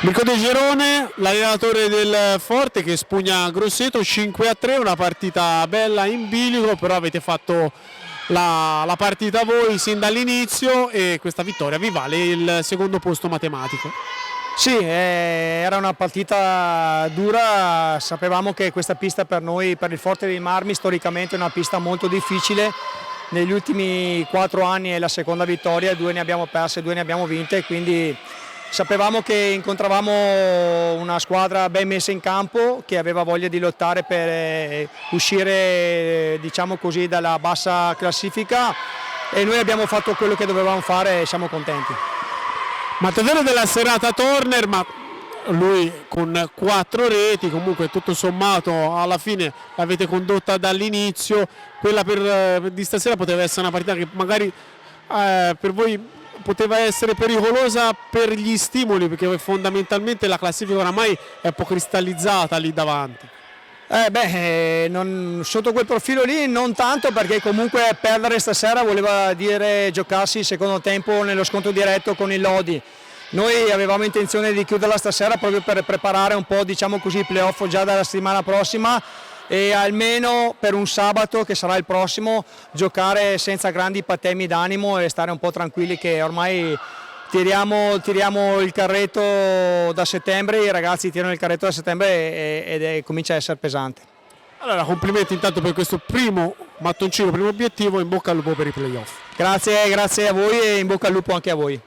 Mirko De Gerone, l'allenatore del Forte che spugna Grosseto 5-3, una partita bella in bilico, però avete fatto la partita voi sin dall'inizio e questa vittoria vi vale il secondo posto matematico. Sì, era una partita dura, sapevamo che questa pista per noi, per il Forte dei Marmi, storicamente è una pista molto difficile. Negli ultimi 4 anni è la seconda vittoria, 2 ne abbiamo perse, 2 ne abbiamo vinte, quindi sapevamo che incontravamo una squadra ben messa in campo, che aveva voglia di lottare per uscire, diciamo così, dalla bassa classifica, e noi abbiamo fatto quello che dovevamo fare e siamo contenti. Mattatore della serata Turner, ma lui con 4 reti, comunque tutto sommato alla fine l'avete condotta dall'inizio. Quella di stasera poteva essere una partita che magari per voi poteva essere pericolosa per gli stimoli, perché fondamentalmente la classifica oramai è un po' cristallizzata lì davanti. Sotto quel profilo lì non tanto, perché comunque perdere stasera voleva dire giocarsi il secondo tempo nello scontro diretto con il Lodi. Noi avevamo intenzione di chiuderla stasera proprio per preparare un po', diciamo così, i playoff già dalla settimana prossima, e almeno per un sabato, che sarà il prossimo, giocare senza grandi patemi d'animo e stare un po' tranquilli, che ormai tiriamo il carretto da settembre, i ragazzi tirano il carretto da settembre ed comincia a essere pesante. Allora, complimenti intanto per questo primo mattoncino, primo obiettivo, in bocca al lupo per i playoff. Grazie a voi e in bocca al lupo anche a voi.